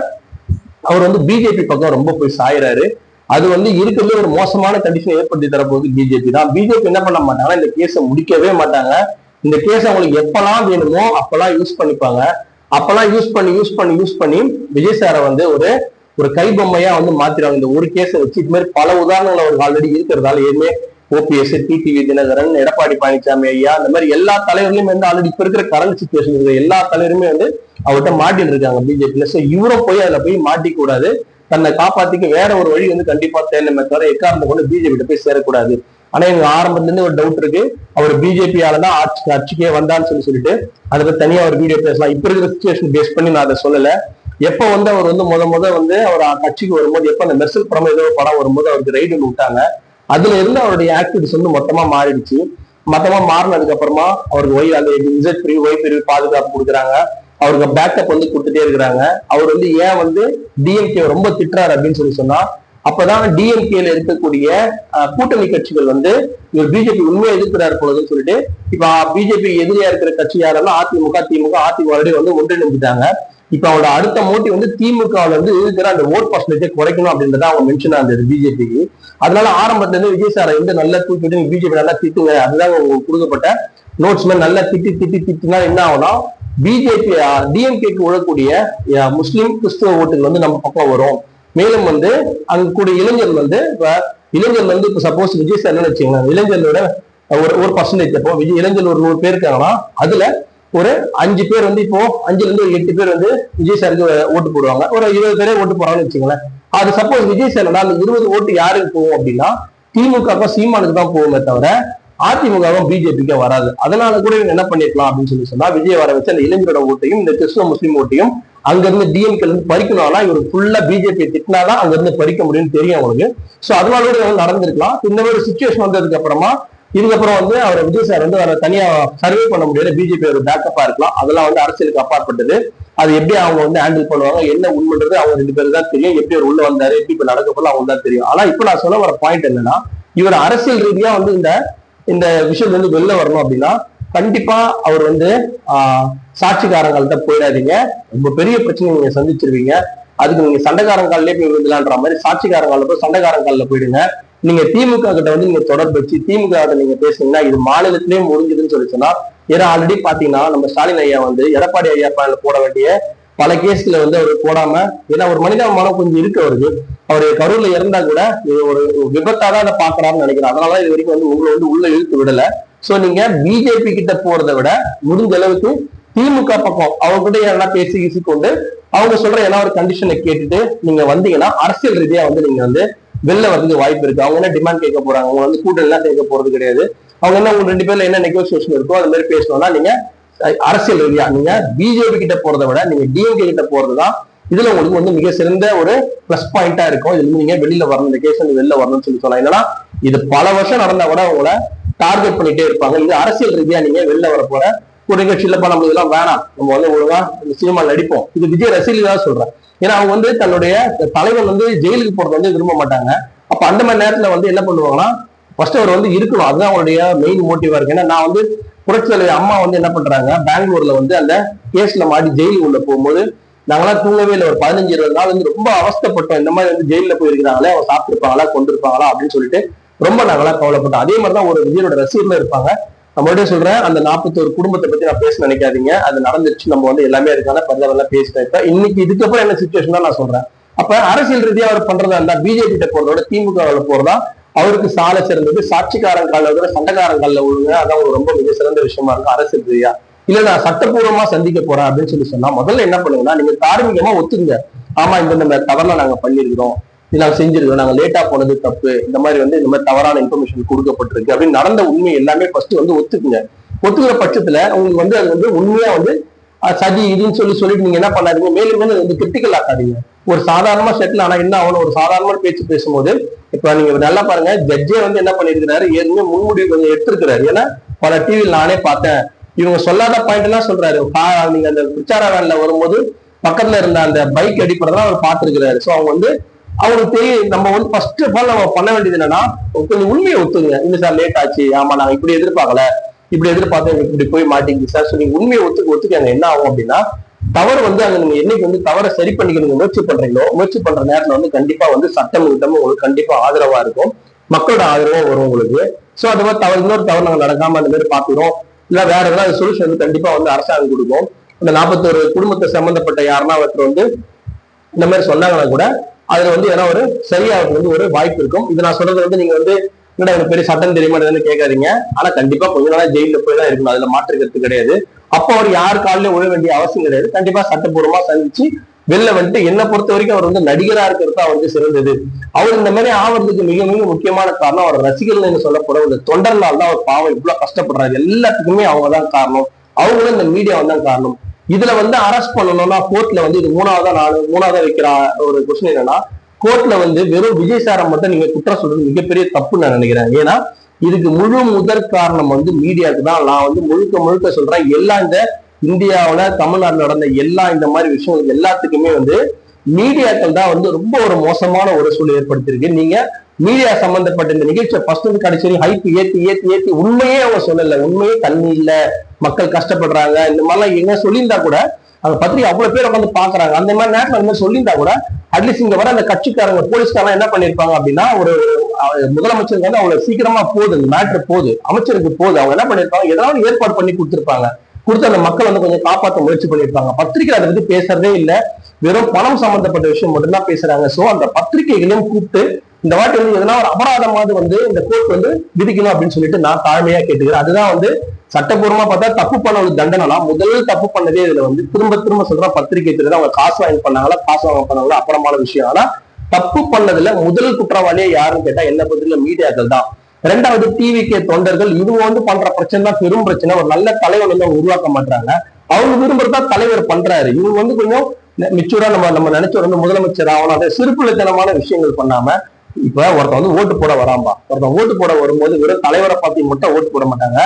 [SPEAKER 1] அவர் வந்து பிஜேபி பக்கம் ரொம்ப போய் சாயிறாரு. அது வந்து இருக்கிறதுல ஒரு மோசமான கண்டிஷன் ஏற்படுத்தி தரப்போகுது பிஜேபி தான். பிஜேபி என்ன பண்ண மாட்டாங்கன்னா இந்த கேஸை முடிக்கவே மாட்டாங்க. இந்த கேஸ் அவங்களுக்கு எப்பெல்லாம் வேணுமோ அப்பெல்லாம் யூஸ் பண்ணிப்பாங்க. அப்பெல்லாம் யூஸ் பண்ணி விஜய் சாரை வந்து ஒரு கைபொம்மையா வந்து மாத்திடுவாங்க. இந்த ஒரு கேஸை வச்சு இது மாதிரி பல உதாரணங்கள் அவருக்கு ஆல்ரெடி இருக்கிறதால ஏற்கனவே ஓபிஎஸ், டிடிவி தினகரன், எடப்பாடி பழனிசாமி ஐயா, இந்த மாதிரி எல்லா தலைவர்களையும் வந்து ஆல்ரெடி இப்ப இருக்கிற கரண்ட் சிச்சுவேஷன் இருக்கிற எல்லா தலைவருமே வந்து அவர்கிட்ட மாட்டின்னு இருக்காங்க பிஜேபியில. சோ இவரும் போய் அதுல போய் மாட்டிக்க கூடாது. தன்னை காப்பாத்திக்க வேற ஒரு வழி வந்து கண்டிப்பா தேர்ந்தமே தவிர எக்காரணத்தை கொண்டு பிஜேபி போய் சேரக்கூடாது. ஆனா எங்க ஆரம்பத்துல இருந்து ஒரு டவுட் இருக்கு, அவர் பிஜேபியாலதான் ஆட்சிக்கே வந்தான்னு சொல்லிட்டு அதை பத்தி தனியா ஒரு வீடியோ பேசலாம். இப்ப இருக்கிற சிச்சுவேஷன் பேஸ் பண்ணி நான் அதை சொல்லல. எப்ப வந்து அவர் வந்து முத வந்து அவர் கட்சிக்கு வரும்போது, எப்ப அந்த மெர்சல் படம் ஏதோ படம் வரும்போது அவருக்கு ரைடு விட்டாங்க. அதுல இருந்து அவருடைய ஆக்டிவிட்டிஸ் வந்து மொத்தமா மாறிடுச்சு. மொத்தமா மாறினதுக்கு அப்புறமா அவருக்கு அந்த இசட் பிரிவு, ஒய் பிரிவு பாதுகாப்பு கொடுக்குறாங்க. அவருக்கு பேக்கப் வந்து கொடுத்துட்டே இருக்கிறாங்க. அவர் வந்து ஏன் வந்து டிஎம்கே ரொம்ப திட்டுறாரு அப்படின்னு சொன்னா, அப்பதான் டிஎம்கேல இருக்கக்கூடிய கூட்டணி கட்சிகள் வந்து இவர் பிஜேபி உண்மையை எதிர்க்கிறார் போலதுன்னு சொல்லிட்டு இப்ப பிஜேபி எதிரியா இருக்கிற கட்சி யாரெல்லாம் அதிமுக ஆல்ரெடி வந்து ஒன்றிணைஞ்சிட்டாங்க. இப்ப அவரோட அடுத்த மோட்டிவ் வந்து திமுக வந்து இருக்கிற அந்த ஓட் பர்சன்டேஜை குறைக்கணும் அப்படின்றத அவங்க மென்ஷன் ஆனது பிஜேபிக்கு. அதனால ஆரம்பத்துல இருந்து விஜய் சாரை வந்து நல்லா தூக்கிட்டு பிஜேபி நல்லா திட்டுங்க, அதுதான் கொடுக்கப்பட்ட நோட்ஸ் மாதிரி நல்லா திட்டினா என்ன ஆகும்னா பிஜேபி டிஎம்கேக்கு உழக்கூடிய முஸ்லிம் கிறிஸ்துவ ஓட்டுகள் வந்து நம்ம பக்கம் வரும். மேலும் வந்து அங்க கூடிய இளைஞர்கள் வந்து இப்ப சப்போஸ் விஜய் சார் என்ன வச்சுக்கலாம், இளைஞர்களோட ஒரு பர்சன்டேஜ் அப்போ இளைஞர்கள் ஒரு 100 பேர் இருக்காங்கன்னா அதுல ஒரு 5 பேர் வந்து இப்போ 5ல இருந்து 8 பேர் வந்து விஜய் சாருக்கு ஓட்டு போடுவாங்க. ஒரு 20 பேரே ஓட்டு போறாங்கன்னு வச்சுங்களேன். அது சப்போஸ் விஜய் சார் அந்த 20 ஓட்டு யாருக்கு போகும் அப்படின்னா திமுக சீமானுக்கு தான் போகுமே தவிர அதிமுகவும் பிஜேபிக்கு வராது. அதனால கூட இவங்க என்ன பண்ணிருக்கலாம் அப்படின்னு சொன்னா, விஜய் வர வச்சு அந்த இளைஞரோட ஓட்டையும் இந்த கிறிஸ்துவ முஸ்லீம் ஓட்டையும் அங்க இருந்து டிஎம்கே இருந்து பறிக்கணும்னா இவர் ஃபுல்லா பிஜேபி திட்டினாதான் அங்க இருந்து பறிக்க முடியும்னு தெரியும் அவங்களுக்கு. சோ அதனால கூட நடந்திருக்கலாம். இந்த மாதிரி சிச்சுவேஷன் வந்ததுக்கு அப்புறமா இதுக்கப்புறம் வந்து அவர் விஜய் சார் வந்து அவரை தனியா சர்வே பண்ண முடியாது, பிஜேபி ஒரு பேக்கப்பா இருக்கலாம். அதெல்லாம் வந்து அரசியலுக்கு அப்பாற்பட்டது. அது எப்படி அவங்க வந்து ஹேண்டில் பண்ணுவாங்க, என்ன உண்மைன்றது அவங்க 2 பேரும் தான் தெரியும். எப்படி அவர் உள்ள வந்தாரு, எப்படி இப்ப நடக்க போல அவங்க தான் தெரியும். ஆனா இப்ப நான் சொல்ல வர பாயிண்ட் என்னன்னா, இவர் அரசியல் ரீதியா வந்து இந்த விஷயம் வந்து வெளில வரணும் அப்படின்னா கண்டிப்பா அவர் வந்து சாட்சிக்காரங்கள்ட்ட போயிடாதீங்க. ரொம்ப பெரிய பிரச்சனை நீங்க சந்திச்சிருவீங்க. அதுக்கு நீங்க சண்டைக்காரங்காலே போய் விழுந்தலான்ற மாதிரி சாட்சிக்காரங்கால போய் சண்டைக்காரங்கால போயிடுங்க. நீங்க திமுக கிட்ட வந்து நீங்க தொடர்பு வச்சு திமுக கிட்ட நீங்க பேசுனீங்கன்னா இது மாநிலத்திலேயே முடிஞ்சதுன்னு சொன்னா, ஏன்னா ஆல்ரெடி பாத்தீங்கன்னா நம்ம ஸ்டாலின் ஐயா வந்து எடப்பாடி ஐயா போட வேண்டிய பல கேஸ்ல வந்து அவர் போடாம, ஏன்னா ஒரு மனிதாபிமானம் கொஞ்சம் இருக்கு அவருக்கு. அவரு கரூர்ல இறந்தா கூட ஒரு விபத்தா தான் அதை பாக்குறாருன்னு நினைக்கிறேன். அதனால இது வரைக்கும் வந்து உங்களை வந்து உள்ள இழுத்து விடல. சோ நீங்க பிஜேபி கிட்ட போறதை விட முடிஞ்ச அளவுக்கு திமுக பக்கம் அவங்க கிட்ட யாரெல்லாம் பேசி கொண்டு அவங்க சொல்ற ஏன்னா ஒரு கண்டிஷனை கேட்டுட்டு நீங்க வந்தீங்கன்னா அரசியல் ரீதியா வந்து நீங்க வந்து வெளில வரதுக்கு வாய்ப்பு இருக்கு. அவங்க என்ன டிமாண்ட் கேட்க போறாங்க, அவங்க வந்து கூட்டணி எல்லாம் கேட்க போறது கிடையாது. அவங்க என்ன உங்க 2 பேர்ல என்ன நெகோசியேஷன் இருக்கோ அது மாதிரி பேசணும்னா நீங்க அரசியல் ரீதியா நீங்க பிஜேபி கிட்ட போறதை விட நீங்க டிஎம்கே கிட்ட போறதுதான் இதுல உங்களுக்கு வந்து மிக சிறந்த ஒரு பிளஸ் பாயிண்டா இருக்கும். இதுல இருந்து நீங்க வெளியில வரணும், இந்த கேஸ் வெளில வரணும்னு சொல்லலாம். என்னன்னா இது பல வருஷம் நடந்தா கூட உங்களை டார்கெட் பண்ணிட்டே இருப்பாங்க. இது அரசியல் ரீதியா நீங்க வெளில வர போற ஒரு நிகழ்ச்சியிலப்பா நம்ம இதெல்லாம் வேணாம், நம்ம வந்து ஒழுங்கா சினிமா நடிப்போம். இது விஜய் ரசிகர்களாக சொல்றேன். ஏன்னா அவங்க வந்து தன்னுடைய தலைவன் வந்து ஜெயிலுக்கு போறது வந்து விரும்ப மாட்டாங்க. அப்ப அந்த மாதிரி நேரத்துல வந்து என்ன பண்ணுவாங்கன்னா ஃபர்ஸ்ட் அவர் வந்து இருக்கணும், அதுதான் அவருடைய மெயின் மோட்டிவா இருக்கு. ஏன்னா நான் வந்து புரட்சி தலைவர் அம்மா வந்து என்ன பண்றாங்க, பெங்களூர்ல வந்து அந்த கேஸ்ல மாடி ஜெயிலுக்கு உள்ள போகும்போது நாங்களாம் தூங்கவே இல்லை. ஒரு 15-20 நாள் வந்து ரொம்ப அவஸ்தப்பட்டோம். இந்த மாதிரி வந்து ஜெயில போயிருக்கிறாங்களே, அவங்க சாப்பிட்டுருப்பாங்களா, கொண்டிருப்பாங்களா அப்படின்னு சொல்லிட்டு ரொம்ப நாங்களாம் கவலைப்பட்டோம். அதே மாதிரிதான் ஒரு விஜயோட ரசிகர்ல இருப்பாங்க. நம்மள்டே சொல்றேன், அந்த 41 குடும்பத்தை பத்தி நான் பேச நினைக்காதீங்க. அது நடந்துருச்சு. நம்ம வந்து எல்லாமே இருக்கான பரவாயில்ல பேசிட்டேன். இப்ப இன்னைக்கு இதுக்கப்புறம் என்ன சுச்சுவேஷன் தான் நான் சொல்றேன். அப்ப அரசியல் ரீதியா அவர் பண்றதா இருந்தா பிஜேபி கிட்ட போறதோட திமுக போறதா அவருக்கு சாலை சிறந்தது. சாட்சிக்காரன் கால விட சண்டைக்காரன் காலில் விழுங்க, அதான் ஒரு ரொம்ப மிக சிறந்த விஷயமா இருக்கும் அரசியல் ரீதியா. இல்ல நான் சட்டப்பூர்வமா சந்திக்க போறேன் அப்படின்னு சொல்லி சொன்னா முதல்ல என்ன பண்ணுங்கன்னா, நீங்க தார்மீகமா ஒத்துக்குங்க. ஆமா, இந்த தவறுலாம் நாங்க பண்ணிருக்கிறோம், இது நாங்க செஞ்சிருக்கோம், நாங்க லேட்டா போனது தப்பு, இந்த மாதிரி வந்து இந்த மாதிரி தவறான இன்ஃபர்மேஷன் கொடுக்கப்பட்டிருக்கு அப்படின்னு நடந்த உண்மை எல்லாமே ஃபர்ஸ்ட் வந்து ஒத்துக்குங்க. ஒத்துக்கிற பட்சத்துல உங்களுக்கு வந்து அது வந்து உண்மையா வந்து சதி இதுன்னு சொல்லிட்டு நீங்க என்ன பண்ணாதீங்க, மேலும் மேலும் வந்து கிரிட்டிக்கல் ஆக்காதீங்க. ஒரு சாதாரணமா செட்டில் ஆனா என்ன ஆகணும், ஒரு சாதாரணமான பேச்சு பேசும்போது இப்ப நீங்க நல்லா பாருங்க, ஜட்ஜே வந்து என்ன பண்ணிருக்கிறாரு, ஏற்கனவே முன்முடிவு கொஞ்சம் எடுத்திருக்கிறாரு. ஏன்னா பல டிவியில் நானே பார்த்தேன், இவங்க சொல்லாத பாயிண்ட் எல்லாம் சொல்றாரு. நீங்க அந்த பிரச்சார வேன்ல வரும்போது பக்கத்துல இருந்த அந்த பைக் அடிப்படதான் அவர் பார்த்திருக்கிறாரு. சோ அவங்க வந்து அவங்களுக்கு தெரியும், நம்ம வந்து ஃபர்ஸ்ட் ஆஃப் ஆல் நம்ம பண்ண வேண்டியது என்னன்னா, கொஞ்சம் உண்மையை ஒத்துங்க. இல்ல சார் லேட் ஆச்சு, ஆமா நாங்க இப்படி எதிர்பார்க்கல, இப்படி எதிர்பார்த்தேன், இப்படி போய் மாட்டேங்குது சார் சொல்லி உண்மையை ஒத்துக்காங்க. என்ன ஆகும் அப்படின்னா, தவறு வந்து அங்க நீங்க என்னைக்கு வந்து தவறை சரி பண்ணிக்க முயற்சி பண்றீங்களோ, முயற்சி பண்ற நேரத்துல வந்து கண்டிப்பா வந்து சட்டம் உங்களுக்கு கண்டிப்பா ஆதரவா இருக்கும், மக்களோட ஆதரவும் வரும் உங்களுக்கு. சோ அது மாதிரி தவறு இன்னொரு தவறு நாங்க நடக்காம அந்த மாதிரி பாத்துக்கிறோம். இல்ல வேற ஏதாவது சொல்யூஷன் வந்து கண்டிப்பா வந்து அரசாங்கம் கொடுக்கும். இந்த 41 குடும்பத்தை சம்பந்தப்பட்ட யாருன்னா ஒருத்தர் வந்து இந்த மாதிரி சொன்னாங்கன்னா கூட அதுல வந்து ஏன்னா ஒரு சரியா வந்து ஒரு வாய்ப்பு இருக்கும். இது நான் சொல்றது வந்து நீங்க வந்து எனக்கு பெரிய சட்டம் தெரியுமா கேட்காதீங்க. ஆனா கண்டிப்பா கொஞ்ச நாளா ஜெயில போய் தான் இருக்கணும், அதுல மாற்றுக்கிறது கிடையாது. அப்போ அவர் யார் காலிலும் விழ வேண்டிய அவசியம் கிடையாது. கண்டிப்பா சட்டப்பூர்வமா சந்திச்சு வெளில வந்துட்டு, என்னை பொறுத்த வரைக்கும் அவர் வந்து நடிகரா இருக்கிறது அவருக்கு சிறந்தது. அவர் இந்த மாதிரி ஆவறதுக்கு மிக மிக முக்கியமான காரணம் அவர் ரசிகர்கள் சொல்லப்படும் இந்த தொண்டர்னால தான் அவர் பாவம் இவ்வளவு கஷ்டப்படுறாரு. எல்லாத்துக்குமே அவங்க தான் காரணம், அவங்களும் இந்த மீடியா தான் காரணம். இதுல வந்து அரெஸ்ட் பண்ணணும்னா கோர்ட்ல வந்து இது மூணாவதா வைக்கிற ஒரு கொஸ்டின் என்னன்னா, கோர்ட்ல வந்து வெறும் விஜய் சாரை மட்டும் நீங்க குற்றம் சொல்றது மிகப்பெரிய தப்பு நான் நினைக்கிறேன். ஏன்னா இதுக்கு முதற் காரணம் வந்து மீடியாவுக்கு தான். நான் வந்து முழுக்க சொல்றேன், எல்லா இந்த இந்தியாவில தமிழ்நாட்டில் நடந்த எல்லா இந்த மாதிரி விஷயங்கள் எல்லாத்துக்குமே வந்து மீடியாக்கள் தான் வந்து ரொம்ப ஒரு மோசமான ஒரு சூழல் ஏற்படுத்திருக்கு. நீங்க மீடியா சம்பந்தப்பட்ட இந்த நிகழ்ச்சியை ஃபர்ஸ்ட் வந்து கடைசி ஹைப் ஏத்தி உண்மையே அவங்க சொல்லல, உண்மையே தண்ணி இல்ல, மக்கள் கஷ்டப்படுறாங்க, இந்த மாதிரிலாம் என்ன சொல்லியிருந்தா கூட அந்த பத்திரிகை அவ்வளவு பேர் உட்காந்து பாக்குறாங்க. அந்த மாதிரி நேரத்தில் அந்த மாதிரி சொல்லியிருந்தா கூட அட்லீஸ்ட் இங்க வர அந்த கட்சிக்காரங்க போலீஸ்காரங்க என்ன பண்ணிருப்பாங்க அப்படின்னா, ஒரு முதலமைச்சருக்கு வந்து அவ்வளவு சீக்கிரமா போகுது, இந்த மேட்ரு போகுது, அமைச்சருக்கு போகுது, அவங்க என்ன பண்ணிருப்பாங்க, ஏதாவது ஏற்பாடு பண்ணி கொடுத்துருப்பாங்க, கொடுத்து அந்த மக்கள் வந்து கொஞ்சம் காப்பாற்ற முயற்சி பண்ணிருப்பாங்க. பத்திரிகை அதை பத்தி பேசுறதே இல்லை, வெறும் பணம் சம்பந்தப்பட்ட விஷயம் மட்டும்தான் பேசுறாங்க. சோ அந்த பத்திரிகைகளையும் கூப்பிட்டு இந்த வாட்டி வந்து எதனா ஒரு அபராதமாவது வந்து இந்த கோர்ட் வந்து விதிக்கணும் அப்படின்னு சொல்லிட்டு நான் தாழ்மையா கேட்டுக்கிறேன். அதுதான் வந்து சட்டப்பூர்வமா பார்த்தா தப்பு பண்ண ஒரு தண்டனைலாம். முதல் தப்பு பண்ணதே இதுல வந்து திரும்ப சொல்ற பத்திரிகை துறை அவங்க காசு வாங்கி பண்ணாங்களா அப்புறமான விஷயம். ஆனா தப்பு பண்ணதுல முதல் குற்றவாளியே யாருன்னு கேட்டா என்ன பத்திரிகை மீடியாக்கள் தான். ரெண்டாவது டிவிகே தொண்டர்கள். இவங்க வந்து பண்ற பிரச்சனை தான் பெரும் பிரச்சனை. ஒரு நல்ல தலைவர் வந்து அவங்க உருவாக்க மாட்டாங்க, அவங்க விரும்புறதா தலைவர் பண்றாரு. இவங்க வந்து கொஞ்சம் மெச்சூரா நம்ம நினைச்சு வந்து முதலமைச்சர் ஆகணும், அதை சிறுபிள்ளைத்தனமான விஷயங்கள் பண்ணாம. இப்ப ஒருத்தன் வந்து ஓட்டு போட வராம்பா, ஒருத்தன் ஓட்டு போட வரும்போது வெறும் தலைவரை பார்த்து மட்டும் ஓட்டு போட மாட்டாங்க,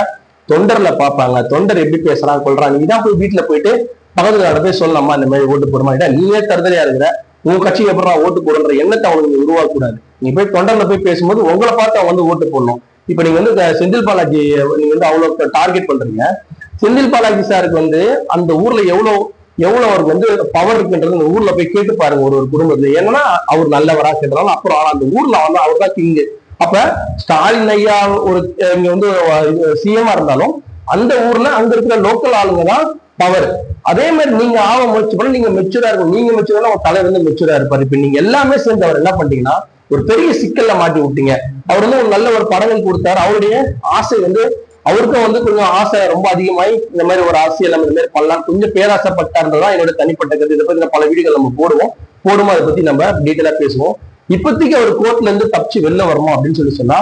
[SPEAKER 1] தொண்டர்ல பார்ப்பாங்க. தொண்டர் எப்படி பேசுறான் கொள்றான். நீதான் போய் வீட்டுல போயிட்டு பக்கத்துல போய் சொல்லலாமா இந்த மாதிரி ஓட்டு போட மாட்டேன், நீயே தருதலையா இருக்கிற, உங்க கட்சிக்கு எப்பறம் ஓட்டு போடுற எண்ணத்தை அவனுக்கு உருவாக்க கூடாது. நீ போய் தொண்டர்ல போய் பேசும்போது உங்களை பார்த்து அவங்க வந்து ஓட்டு போடணும். இப்ப நீங்க வந்து செந்தில் பாலாஜி நீங்க வந்து அவ்வளவு டார்கெட் பண்றீங்க. செந்தில் பாலாஜி சாருக்கு வந்து அந்த ஊர்ல எவ்வளவு அவருக்கு வந்து பவர் இருக்குன்றது அந்த ஊர்ல போய் கேட்டு பாருங்க ஒரு குடும்பத்துல. ஏன்னா அவர் நல்லவரா கேட்டாலும் அப்புறம் அந்த ஊர்ல வந்து அவர் தான் கிங்கு. அப்ப ஸ்டாலின் ஐயா ஒரு இங்க வந்து சிஎம்மா இருந்தாலும் அந்த ஊர்ல அங்க இருக்கிற லோக்கல் ஆளுங்க தான் பவர். அதே மாதிரி நீங்க முயற்சி பண்ண, நீங்க மெச்சூரா இருக்கும், நீங்க மெச்சூரா உங்க தலைவர் வந்து மெச்சூரா இருப்பாரு. இப்ப நீங்க எல்லாமே சேர்ந்து அவர் என்ன பண்றீங்கன்னா ஒரு பெரிய சிக்கல்ல மாட்டி விட்டீங்க. அவர் வந்து ஒரு நல்ல ஒரு படங்கள் கொடுத்தாரு, அவருடைய ஆசை வந்து அவருக்கும் வந்து கொஞ்சம் ஆசை ரொம்ப அதிகமாயி இந்த மாதிரி ஒரு அரசியல் நம்ம இந்த மாதிரி பண்ணலாம் கொஞ்சம் பேராசைப்பட்டார்ன்றதான் என்னோட தனிப்பட்ட கருத்து. இதை பத்தி பல வீடியோகள் நம்ம போடுவோம், அதை பத்தி நம்ம டீட்டெயிலா பேசுவோம். இப்போதைக்கு அவர் கோர்ட்ல இருந்து தப்பிச்சு வெளில வரணும் அப்படின்னு சொன்னா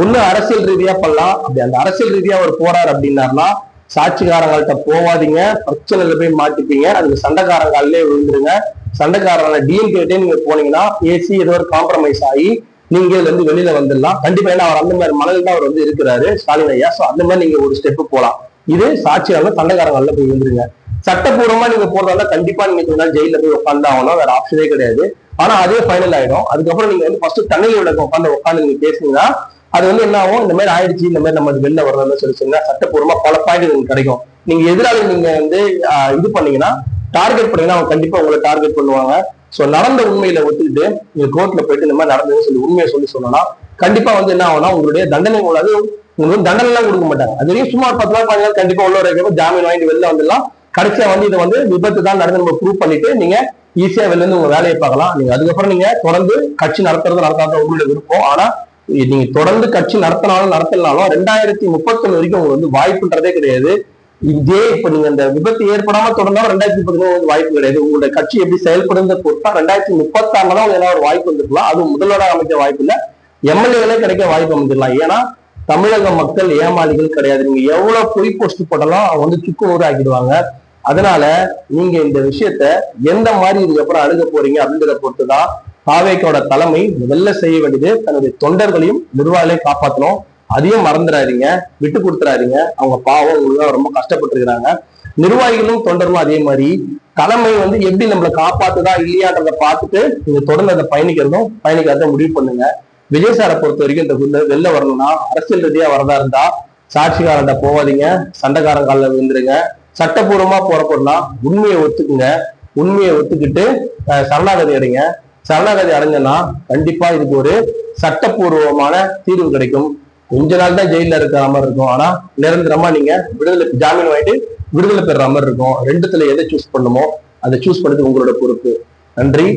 [SPEAKER 1] ஒண்ணு அரசியல் ரீதியா பண்ணலாம். அப்படி அந்த அரசியல் ரீதியா அவர் போறாரு அப்படின்னாருன்னா சாட்சிக்காரங்கள்ட்ட போவாதீங்க, பிரச்சனையில போய் மாட்டிப்பீங்க, அதுக்கு சண்டைக்காரங்காலே விழுந்துருங்க. சண்டைக்காரங்கள டிஎம்கே நீங்க போனீங்கன்னா ஏசி ஏதோ ஒரு காம்ப்ரமைஸ் ஆகி நீங்க இதுல இருந்து வெளியில வந்துடலாம் கண்டிப்பா. ஏன்னா அவர் அந்த மாதிரி மனதில் தான் அவர் வந்து இருக்கிறாரு ஸ்டாலின் ஐயா. சோ அந்த மாதிரி நீங்க ஒரு ஸ்டெப் போலாம். இது சாட்சியாளர் சண்டைக்காரங்கள்ல போய் வந்துருங்க. சட்டப்பூர்வமா நீங்க போறதால கண்டிப்பா நீங்க கொஞ்ச நாள் ஜெயில போய் உட்காந்தாகணும், வேற ஆப்ஷனே கிடையாது. ஆனா அதே ஃபைனல் ஆயிடும். அதுக்கப்புறம் நீங்க வந்து ஃபர்ஸ்ட் தண்ணியில் விளக்க உட்காந்து நீங்க பேசுனீங்கன்னா அது வந்து என்ன ஆகும், இந்த மாதிரி ஆயிடுச்சு, இந்த மாதிரி நம்ம வெளில வரணும்னு சொல்லி சொன்னா சட்டப்பூர்வமா பல பாயிண்ட் உங்களுக்கு கிடைக்கும். நீங்க எதிராளி நீங்க வந்து இது பண்ணீங்கன்னா டார்கெட் பண்ணீங்கன்னா அவங்க கண்டிப்பா உங்களை டார்கெட் பண்ணுவாங்க. சோ நடந்த உண்மையில ஒத்துக்கிட்டு நீங்க கோர்ட்ல போயிட்டு இந்த மாதிரி நடந்ததுன்னு சொல்லி உண்மையை சொன்னா கண்டிப்பா வந்து என்ன ஆகும்னா உங்களுடைய தண்டனை மூலம் உங்களுக்கு தண்டனை எல்லாம் கொடுக்க மாட்டாங்க. அது வரையும் சுமார் 10 நாள் 15 நாள் கண்டிப்பா உள்ள வைக்கிறப்ப ஜாமீன் வாங்கிட்டு வெளில வந்துடலாம். கடைசியா வந்து இதை வந்து விபத்து தான் நடந்து நம்ம ப்ரூவ் பண்ணிட்டு நீங்க ஈஸியா வெளில இருந்து உங்க வேலையை பார்க்கலாம். நீங்க அதுக்கப்புறம் நீங்க தொடர்ந்து கட்சி நடத்துறது நடத்தாத உங்களுடைய விருப்பம். ஆனா நீங்க தொடர்ந்து கட்சி நடத்தினாலும் நடத்தலனாலும் 2031 வரைக்கும் உங்களுக்கு வந்து வாய்ப்புன்றதே கிடையாது. இதே இப்ப நீங்க இந்த விபத்து ஏற்படாம தொடர்ந்தாலும் 2030 வாய்ப்பு கிடையாது. உங்களுடைய கட்சி எப்படி செயல்படுறத பொறுத்தா 2036 தான் ஏதாவது ஒரு வாய்ப்பு வந்துருக்கலாம். அது முதல்வராக அமைக்க வாய்ப்பு இல்லை, எம்எல்ஏகளே கிடைக்க வாய்ப்பு வந்துடலாம். ஏன்னா தமிழக மக்கள் ஏமாளிகள் கிடையாது. நீங்க எவ்வளவு பொய் போஸ்ட் போட்டாலும் அவங்க வந்து சுக்கு நூறு ஆக்கிடுவாங்க. அதனால நீங்க இந்த விஷயத்த எந்த மாதிரி இதுக்கப்புறம் அணுக போறீங்க அப்படின்றத பொறுத்துதான் தாவேக்காவோட தலைமை முதல்ல செய்ய வேண்டியது தன்னுடைய தொண்டர்களையும் நிர்வாகிகளையும் காப்பாற்றணும். அதையும் மறந்துடாதீங்க, விட்டு கொடுத்துறாதீங்க. அவங்க பாவம் உங்களுக்கு ரொம்ப கஷ்டப்பட்டு இருக்கிறாங்க. நிர்வாகிகளும் தொண்டர்களும் அதே மாதிரி தலைமை வந்து எப்படி நம்மளை காப்பாத்துதா இல்லையான்றதை பார்த்துட்டு நீங்க தொடர்ந்து அதை பயணிக்கிறத முடிவு பண்ணுங்க. விஜய் சாரை பொறுத்த வரைக்கும் இந்த வெளில வரணும்னா அரசியல் ரீதியா வரதா இருந்தா சாட்சிக்காரன்ட்ட போவாதீங்க, சண்டைக்காரங்கால விழுந்துருங்க. சட்டப்பூர்வமா போறப்போனா உண்மையை ஒத்துக்குங்க. உண்மையை ஒத்துக்கிட்டு சரணாகதி அடைங்க. சரணாகதி அடைஞ்சனா கண்டிப்பா இதுக்கு ஒரு சட்டப்பூர்வமான தீர்வு கிடைக்கும். கொஞ்ச நாள் தான் ஜெயில இருக்கிற மாதிரி இருக்கும், ஆனா நிரந்தரமா நீங்க ஜாமீன் வாங்கிட்டு விடுதலை பெற மாதிரி இருக்கும். ரெண்டுத்துல எதை சூஸ் பண்ணுமோ அதை சூஸ் பண்ணது உங்களோட பொறுப்பு. நன்றி.